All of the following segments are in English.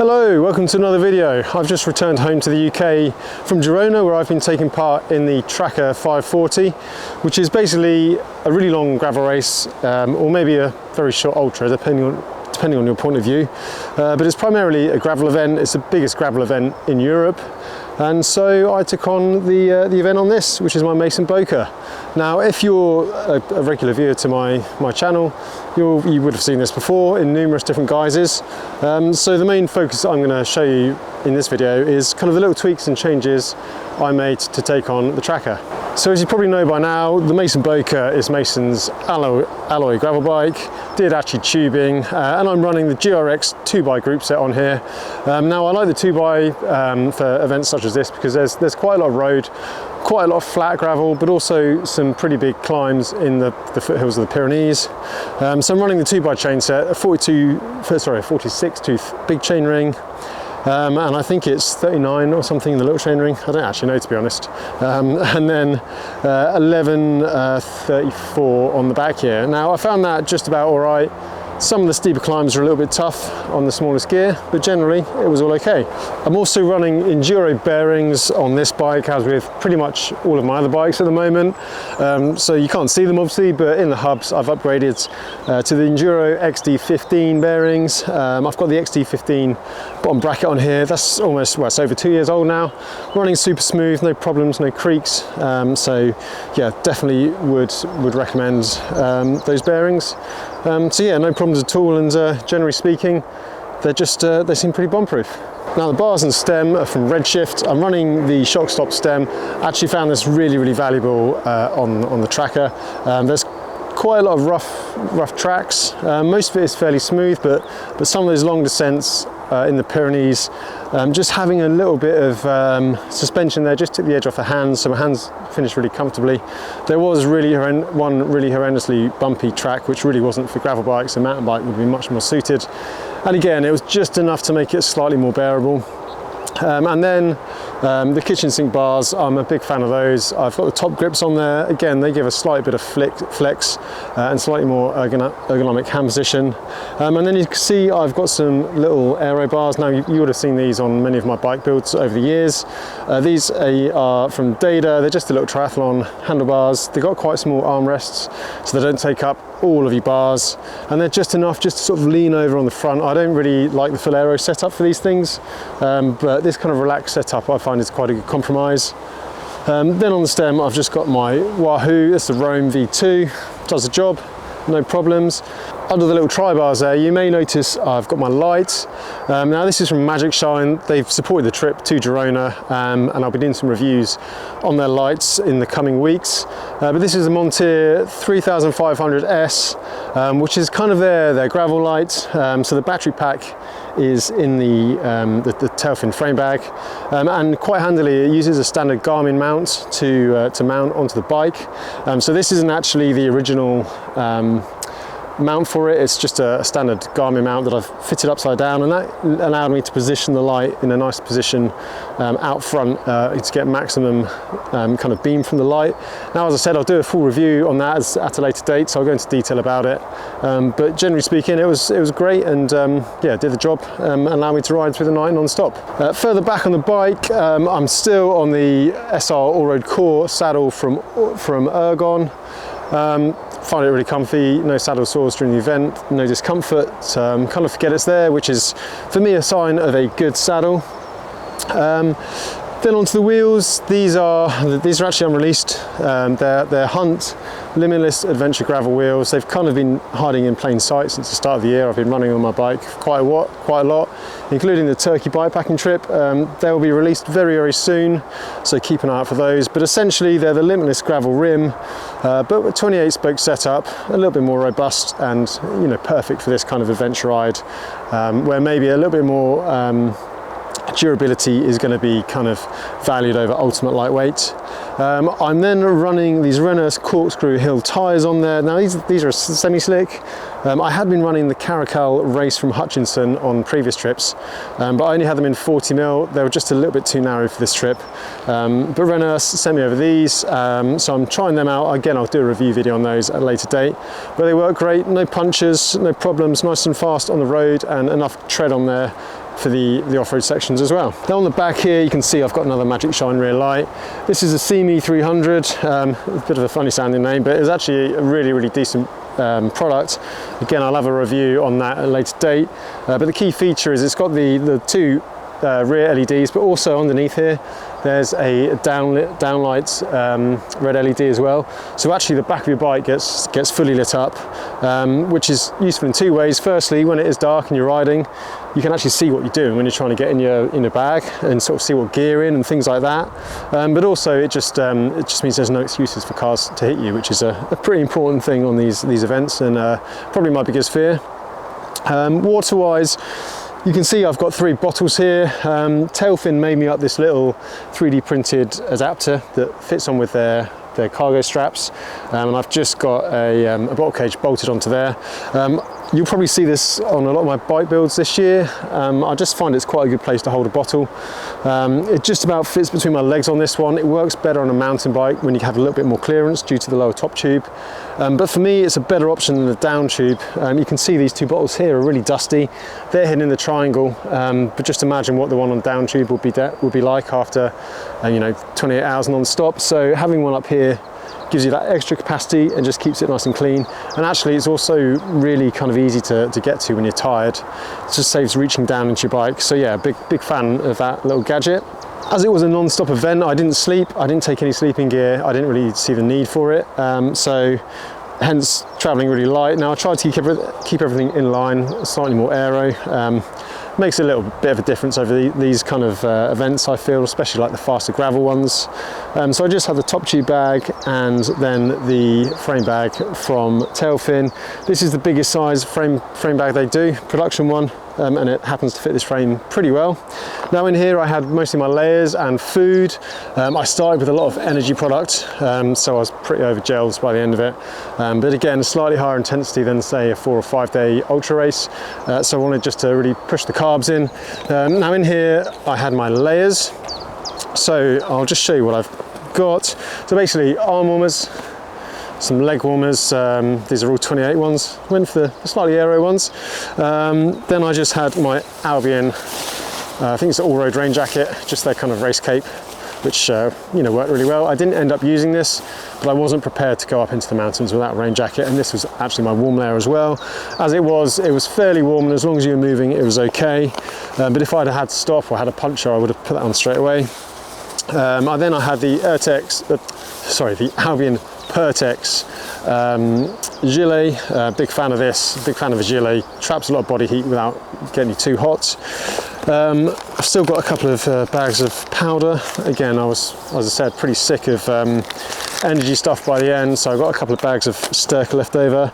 Hello, welcome to another video. I've just returned home to the UK from Girona, where I've been taking part in the Traka 540, which is basically a really long gravel race, or maybe a very short ultra, depending on your point of view. But it's primarily a gravel event. It's the biggest gravel event in Europe. And so I took on the event on this, which is my Mason Boker. Now, if you're a regular viewer to my channel, you would have seen this before in numerous different guises. So the main focus I'm going to show you in this video is kind of the little tweaks and changes I made to take on the Traka. So as you probably know by now, the Mason Boker is Mason's alloy gravel bike, did actually tubing, and I'm running the GRX 2x group set on here. Now I like the 2x for events such as this because there's quite a lot of road, quite a lot of flat gravel, but also some pretty big climbs in the foothills of the Pyrenees. So I'm running the 2x chain set, a 46 tooth big chain ring. And I think it's 39 or something in the little chain ring. I don't actually know, to be honest. And then 1134 on the back here. Now I found that just about all right. Some of the steeper climbs are a little bit tough on the smallest gear, but generally it was all okay. I'm also running enduro bearings on this bike, as with pretty much all of my other bikes at the moment. So you can't see them obviously, but in the hubs I've upgraded to the Enduro XD15 bearings. I've got the XD15 bottom bracket on here. That's almost, well, it's over 2 years old now. Running super smooth, no problems, no creaks. So yeah, definitely would recommend those bearings. So yeah, no problems at all, and generally speaking, they seem pretty bomb-proof. Now the bars and stem are from Redshift. I'm running the shock stop stem. Actually found this really valuable on the Traka. There's quite a lot of rough tracks. Most of it is fairly smooth, but some of those long descents in the Pyrenees, just having a little bit of suspension there just took the edge off the hands, so my hands finished really comfortably. There was one really horrendously bumpy track, which really wasn't for gravel bikes. A mountain bike would be much more suited. And again, it was just enough to make it slightly more bearable. And then the kitchen sink bars, I'm a big fan of those. I've got the top grips on there. Again, they give a slight bit of flex and slightly more ergonomic hand position. And then you can see I've got some little Aerobars. Now you would have seen these on many of my bike builds over the years. These are from Data. They're just a little triathlon handlebars. They've got quite small armrests, so they don't take up all of your bars, and they're just enough just to sort of lean over on the front. I don't really like the full aero setup for these things, but this kind of relaxed setup I find is quite a good compromise. Then on the stem I've just got my Wahoo. It's the Rome V2, does the job, no problems. Under the little tri-bars there, you may notice I've got my lights. Now this is from MagicShine. They've supported the trip to Girona, and I'll be doing some reviews on their lights in the coming weeks. But this is a Montier 3500S, which is kind of their gravel light. So the battery pack is in the tail fin frame bag, and quite handily it uses a standard Garmin mount to mount onto the bike. So this isn't actually the original mount for it. It's just a standard Garmin mount that I've fitted upside down, and that allowed me to position the light in a nice position out front to get maximum kind of beam from the light. Now, as I said, I'll do a full review on that at a later date, so I'll go into detail about it. But generally speaking, it was great, and yeah, did the job and allowed me to ride through the night non-stop. Further back on the bike, I'm still on the SR All-Road Core saddle from Ergon. Find it really comfy, no saddle sores during the event, no discomfort, kind of forget it's there, which is for me a sign of a good saddle. Then onto the wheels. These are actually unreleased. They're Hunt Limitless Adventure gravel wheels. They've kind of been hiding in plain sight since the start of the year. I've been running on my bike quite a lot, including the Turkey bikepacking trip. They will be released very soon, so keep an eye out for those. But essentially they're the Limitless gravel rim, but with 28 spoke setup, a little bit more robust, and perfect for this kind of adventure ride, where maybe a little bit more durability is going to be kind of valued over ultimate lightweight. I'm then running these Renner corkscrew hill tyres on there. Now these are semi-slick. I had been running the Caracal race from Hutchinson on previous trips, but I only had them in 40mm. They were just a little bit too narrow for this trip. But Renner sent me over these, so I'm trying them out. Again, I'll do a review video on those at a later date. But they work great, no punches, no problems, nice and fast on the road, and enough tread on there for the off-road sections as well. Now on the back here, you can see I've got another MagicShine rear light. This is a CME 300, a bit of a funny sounding name, but it's actually a really decent product. Again, I'll have a review on that at a later date, but the key feature is it's got the two rear LEDs, but also underneath here there's a downlight red LED as well. So actually the back of your bike gets fully lit up, which is useful in two ways. Firstly, when it is dark and you're riding, you can actually see what you're doing when you're trying to get in your bag and sort of see what gear in and things like that. But also it just means there's no excuses for cars to hit you, which is a pretty important thing on these events, and probably my biggest fear. Water-wise, you can see I've got 3 bottles here. Tailfin made me up this little 3D printed adapter that fits on with their cargo straps, and I've just got a bottle cage bolted onto there. You'll probably see this on a lot of my bike builds this year. I just find it's quite a good place to hold a bottle. It just about fits between my legs on this one. It works better on a mountain bike when you have a little bit more clearance due to the lower top tube. But for me, it's a better option than the down tube. You can see these 2 bottles here are really dusty. They're hidden in the triangle, but just imagine what the one on down tube would be like after 28 hours non-stop. So having one up here gives you that extra capacity and just keeps it nice and clean. And actually it's also really kind of easy to get to when you're tired. It just saves reaching down into your bike. So yeah, big fan of that little gadget. As it was a non-stop event, I didn't sleep, I didn't take any sleeping gear, I didn't really see the need for it. So hence traveling really light. Now I tried to keep everything in line, slightly more aero. Makes a little bit of a difference over these kind of events, I feel, especially like the faster gravel ones. So I just had the top tube bag and then the frame bag from Tailfin. This is the biggest size frame bag they do, production one, and it happens to fit this frame pretty well. Now in here I had mostly my layers and food. I started with a lot of energy product, so I was pretty over gels by the end of it. But again, slightly higher intensity than say a 4 or 5 day ultra race. So I wanted just to really push the carbs in. Now in here I had my layers. So I'll just show you what I've got. So basically arm warmers, some leg warmers, these are all 28 ones, went for the slightly aero ones. Then I just had my Albion, I think it's an all-road rain jacket, just their kind of race cape, which worked really well. I didn't end up using this, but I wasn't prepared to go up into the mountains without a rain jacket, and this was actually my warm layer as well. As it was fairly warm, and as long as you were moving, it was okay. But if I'd had to stop or had a puncture, I would have put that on straight away. Then I had the the Albion Pertex gilet. Big fan of this, big fan of a gilet. Traps a lot of body heat without getting you too hot. I've still got a couple of bags of powder. Again, I was, as I said, pretty sick of energy stuff by the end, so I got a couple of bags of Sturka left over.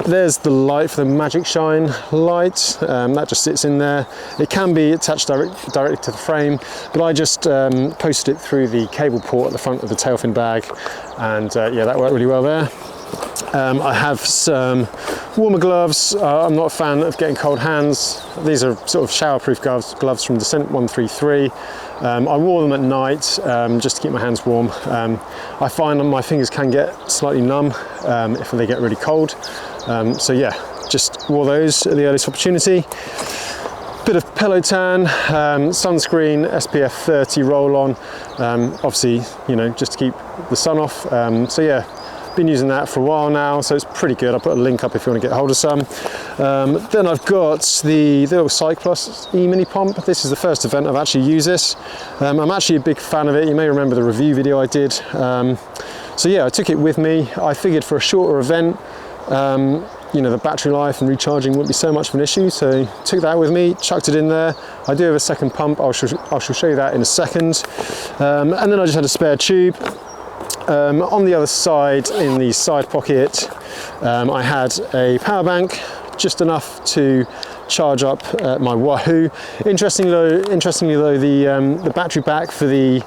There's the light for the MagicShine light. That just sits in there. It can be attached directly to the frame, but I just posted it through the cable port at the front of the Tailfin bag, and yeah, that worked really well there. I have some warmer gloves. I'm not a fan of getting cold hands. These are sort of showerproof gloves from Descent 133. I wore them at night just to keep my hands warm. I find that my fingers can get slightly numb if they get really cold. So yeah, just wore those at the earliest opportunity. Bit of Peloton, sunscreen, SPF 30 roll-on. Obviously, just to keep the sun off. So yeah, been using that for a while now, so it's pretty good. I'll put a link up if you want to get hold of some. Then I've got the little Cyclus e-mini pump. This is the first event I've actually used this. I'm actually a big fan of it. You may remember the review video I did. So yeah, I took it with me. I figured for a shorter event, the battery life and recharging wouldn't be so much of an issue, so took that with me, chucked it in there. I do have a second pump. I shall show you that in a second. And then I just had a spare tube. On the other side, in the side pocket, I had a power bank, just enough to charge up my Wahoo. Interestingly though, the battery pack for the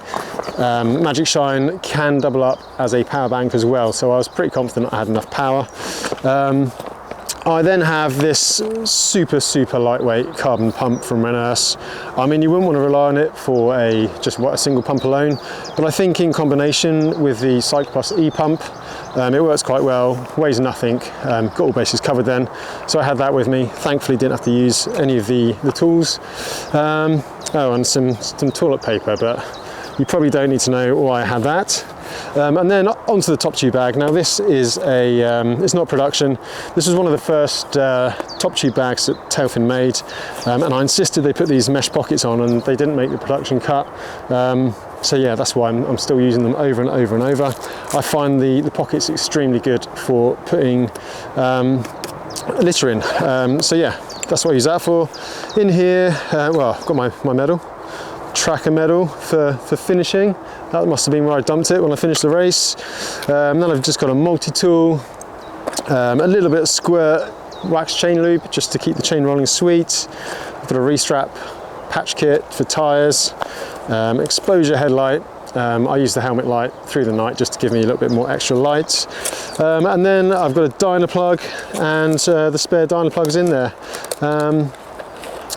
MagicShine can double up as a power bank as well, so I was pretty confident I had enough power. I then have this super lightweight carbon pump from Reners. I mean, you wouldn't want to rely on it for a single pump alone, but I think in combination with the Cyclus E pump, It works quite well, weighs nothing, got all bases covered then. So I had that with me. Thankfully didn't have to use any of the tools. Oh, and some toilet paper, but you probably don't need to know why I had that. And then onto the top tube bag. Now this is it's not production. This was one of the first top tube bags that Tailfin made, and I insisted they put these mesh pockets on, and they didn't make the production cut. So yeah, that's why I'm still using them over and over and over. I find the pockets extremely good for putting litter in. So yeah, that's what I use that for. In here, well, I've got my medal, Traka medal for finishing. That must have been where I dumped it when I finished the race. Then I've just got a multi-tool, a little bit of squirt wax chain lube just to keep the chain rolling sweet. I've got a restrap patch kit for tyres, exposure headlight. I use the helmet light through the night just to give me a little bit more extra light. And then I've got a dyno plug, and the spare dyno plug's in there.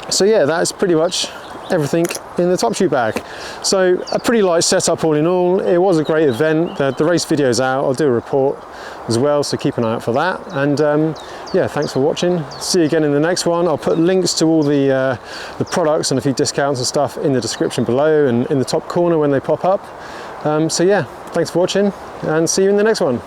So yeah, that is pretty much everything in the top tube bag. So a pretty light setup all in all. It was a great event. The race video's out. I'll do a report as well, so keep an eye out for that. And yeah, thanks for watching. See you again in the next one. I'll put links to all the products and a few discounts and stuff in the description below and in the top corner when they pop up. So yeah, thanks for watching, and see you in the next one.